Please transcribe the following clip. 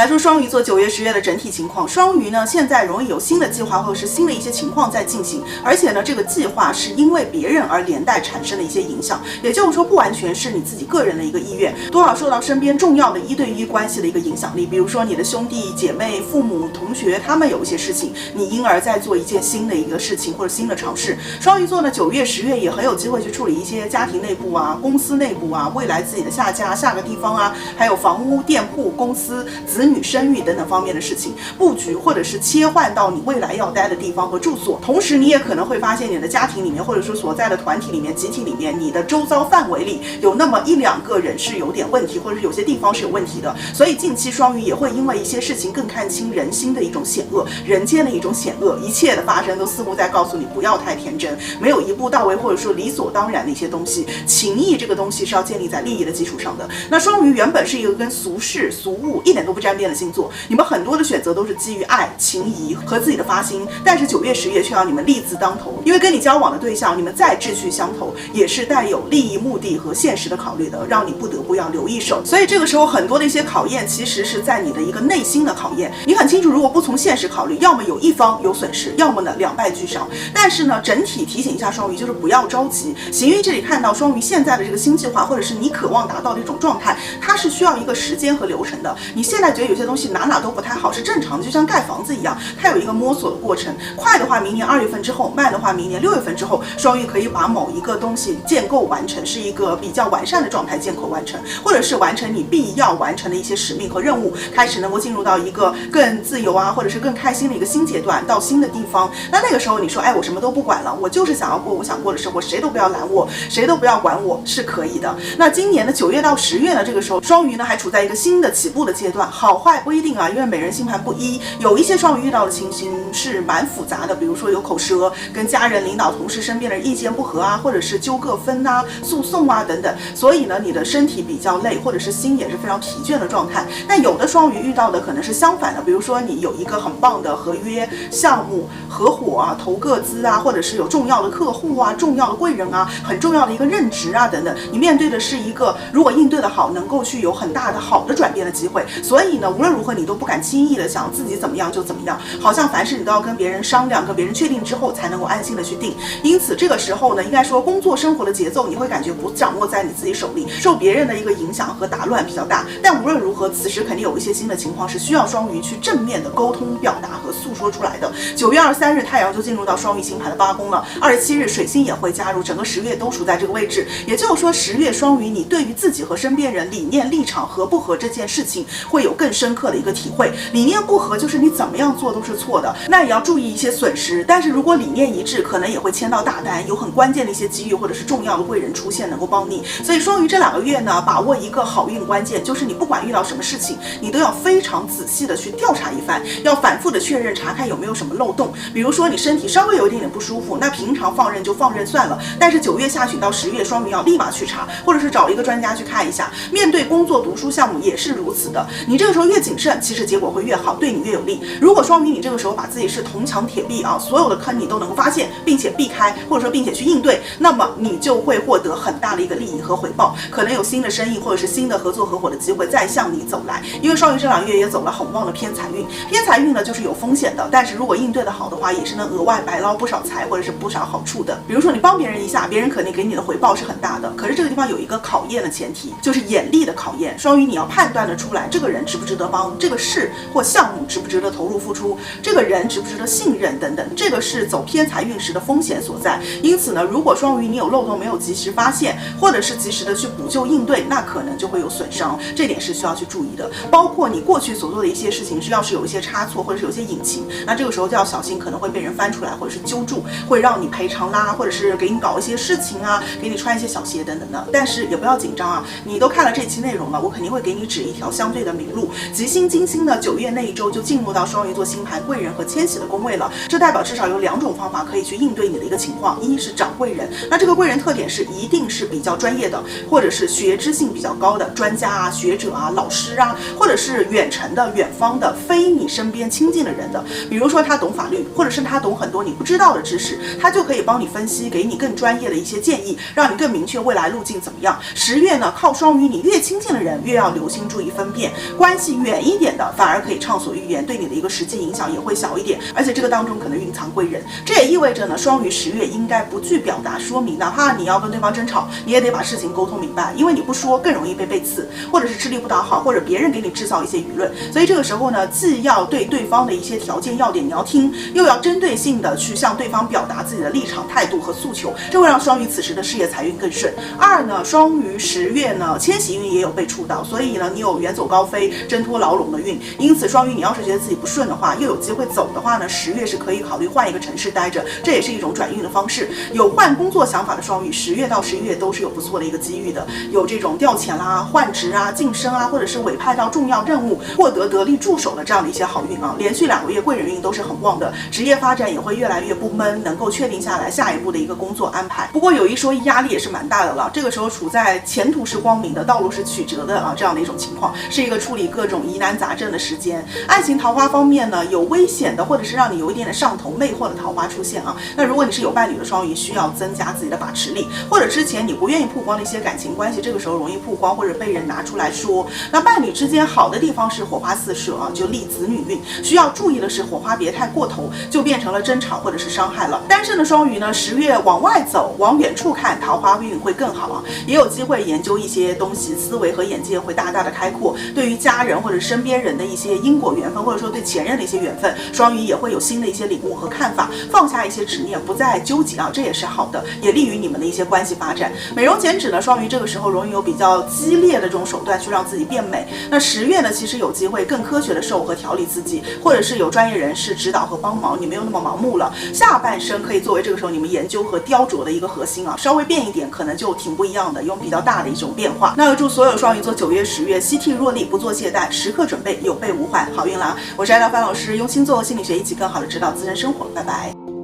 来说双鱼座9月、10月的整体情况，双鱼呢现在容易有新的计划或者是新的一些情况在进行，而且呢这个计划是因为别人而连带产生的一些影响，也就是说不完全是你自己个人的一个意愿，多少受到身边重要的1对1关系的一个影响力，比如说你的兄弟姐妹、父母、同学，他们有一些事情，你因而在做一件新的一个事情或者新的尝试。双鱼座呢9月、10月也很有机会去处理一些家庭内部啊、公司内部啊、未来自己的下家、下个地方啊，还有房屋、店铺、公司、子女生育等等方面的事情，布局或者是切换到你未来要待的地方和住所。同时你也可能会发现你的家庭里面，或者说所在的团体里面、集体里面，你的周遭范围里有那么1、2个人是有点问题，或者是有些地方是有问题的。所以近期双鱼也会因为一些事情更看清人心的一种险恶，人间的一种险恶，一切的发生都似乎在告诉你不要太天真，没有一步到位或者说理所当然的一些东西。情谊这个东西是要建立在利益的基础上的。那双鱼原本是一个跟俗世俗物一点都不沾边的星座，你们很多的选择都是基于爱、情谊和自己的发心，但是9月、10月却要你们利字当头，因为跟你交往的对象，你们再志趣相投，也是带有利益、目的和现实的考虑的，让你不得不要留一手。所以这个时候很多的一些考验，其实是在你的一个内心的考验。你很清楚，如果不从现实考虑，要么有一方有损失，要么呢两败俱伤。但是呢，整体提醒一下双鱼，就是不要着急。行运这里看到双鱼现在的这个新计划，或者是你渴望达到的一种状态，它是需要一个时间和流程的。你现在觉得有些东西哪都不太好，是正常的，就像盖房子一样，它有一个摸索的过程。快的话，明年2月份之后；慢的话，明年6月份之后，双鱼可以把某一个东西建构完成，是一个比较完善的状态建构完成，或者是完成你必要完成的一些使命和任务，开始能够进入到一个更自由啊，或者是更开心的一个新阶段，到新的地方。那个时候你说，哎，我什么都不管了，我就是想要过我想过的生活，谁都不要拦我，谁都不要管我，是可以的。那今年的9月到10月呢，这个时候双鱼呢还处在一个新的起步的阶段，好坏不一定啊，因为每人星盘不一，有一些双鱼遇到的情形是蛮复杂的，比如说有口舌，跟家人、领导、同事身边的人意见不合啊，或者是纠葛纷啊、诉讼啊等等，所以呢你的身体比较累，或者是心也是非常疲倦的状态。但有的双鱼遇到的可能是相反的，比如说你有一个很棒的合约、项目、合伙啊、投个资啊，或者是有重要的客户啊、重要的贵人啊、很重要的一个任职啊等等，你面对的是一个如果应对的好，能够去有很大的好的转变的机会。所以呢，无论如何你都不敢轻易的想自己怎么样就怎么样，好像凡事你都要跟别人商量，跟别人确定之后才能够安心的去定。因此这个时候呢，应该说工作生活的节奏你会感觉不掌握在你自己手里，受别人的一个影响和打乱比较大。但无论如何，此时肯定有一些新的情况是需要双鱼去正面的沟通、表达和诉说出来的。9月23日太阳就进入到双鱼星盘的8宫了，27日水星也会加入，整个10月都处在这个位置。也就是说10月双鱼你对于自己和身边人理念立场合不合这件事情会有更深刻的一个体会。理念不合就是你怎么样做都是错的，那也要注意一些损失。但是如果理念一致，可能也会签到大单，有很关键的一些机遇或者是重要的贵人出现能够帮你。所以双鱼这2个月呢，把握一个好运关键，就是你不管遇到什么事情，你都要非常仔细的去调查一番，要反复的确认查看有没有什么漏洞。比如说你身体稍微有一点点不舒服，那平常放任就放任算了，但是9月下旬到10月，双鱼要立马去查，或者是找一个专家去看一下。面对工作、读书项目也是如此的，你这个时候越谨慎，其实结果会越好，对你越有利。如果双鱼你这个时候把自己是铜墙铁壁啊，所有的坑你都能够发现，并且避开，或者说并且去应对，那么你就会获得很大的一个利益和回报，可能有新的生意或者是新的合作合伙的机会再向你走来。因为双鱼这2个月也走了很旺的偏财运，偏财运呢就是有风险的，但是如果应对的好的话，也是能额外白捞不少财或者是不少好处的。比如说你帮别人一下，别人肯定给你的回报是很大的，可是这个地方有一个考验的前提，就是眼力的考验。双鱼你要判断得出来，这个人值不值得帮，这个事或项目值不值得投入付出，这个人值不值得信任等等，这个是走偏财运时的风险所在。因此呢，如果双鱼你有漏洞没有及时发现，或者是及时的去补救应对，那可能就会有损伤，这点是需要去注意的。包括你过去所做的一些事情，要是有一些差错或者是有些隐情，那这个时候就要小心，可能会被人翻出来或者是揪住，会让你赔偿啦，或者是给你搞一些事情啊，给你穿一些小鞋等等的。但是也不要紧张啊，你都看了这期内容了，我肯定会给你指一条相对的明路。吉星金星呢9月那一周就进入到双鱼座星盘贵人和迁徙的宫位了，这代表至少有2种方法可以去应对你的一个情况。一是找贵人，那这个贵人特点是一定是比较专业的，或者是学知性比较高的专家啊、学者啊、老师啊，或者是远程的、远方的、非你身边亲近的人的。比如说他懂法律，或者是他懂很多你不知道的知识，他就可以帮你分析，给你更专业的一些建议，让你更明确未来路径怎么样。10月呢，靠双鱼你越亲近的人越要留心注意分辨，关系系远一点的，反而可以畅所欲言，对你的一个实际影响也会小一点，而且这个当中可能蕴藏贵人。这也意味着呢，双鱼10月应该不惧表达说明，哪怕你要跟对方争吵，你也得把事情沟通明白，因为你不说更容易被背刺，或者是吃力不讨好，或者别人给你制造一些舆论。所以这个时候呢，既要对对方的一些条件要点你要听，又要针对性的去向对方表达自己的立场、态度和诉求，这会让双鱼此时的事业财运更顺。二呢，双鱼10月呢，迁徙运也有被触到，所以呢，你有远走高飞、挣脱牢笼的运。因此，双鱼你要是觉得自己不顺的话，又有机会走的话呢，10月是可以考虑换一个城市待着，这也是一种转运的方式。有换工作想法的双鱼，10月到11月都是有不错的一个机遇的，有这种调遣啦、换职啊、晋升啊，或者是委派到重要任务、获得得力助手的这样的一些好运啊。连续2个月贵人运都是很旺的，职业发展也会越来越不闷，能够确定下来下一步的一个工作安排。不过有一说一，压力也是蛮大的了。这个时候处在前途是光明的，道路是曲折的啊，这样的一种情况，是一个处理各种疑难杂症的时间。爱情桃花方面呢，有危险的，或者是让你有一点点上头魅惑的桃花出现啊。那如果你是有伴侣的双鱼，需要增加自己的把持力，或者之前你不愿意曝光的一些感情关系，这个时候容易曝光或者被人拿出来说。那伴侣之间好的地方是火花四射啊，就立子女运。需要注意的是火花别太过头，就变成了争吵或者是伤害了。单身的双鱼呢，10月往外走，往远处看，桃花运会更好啊，也有机会研究一些东西，思维和眼界会大大的开阔。对于家人或者身边人的一些因果缘分，或者说对前任的一些缘分，双鱼也会有新的一些领悟和看法，放下一些执念，不再纠结啊，这也是好的，也利于你们的一些关系发展。美容减脂呢，双鱼这个时候容易有比较激烈的这种手段去让自己变美。那10月呢，其实有机会更科学的瘦和调理自己，或者是有专业人士指导和帮忙，你没有那么盲目了。下半身可以作为这个时候你们研究和雕琢的一个核心啊，稍微变一点，可能就挺不一样的，有比较大的一种变化。那祝所有双鱼座9月、10月吸涕若厉，不做懈怠，时刻准备有备无患，好运啦！我是爱聊范老师，用星座心理学一起更好的指导自身生活，拜拜。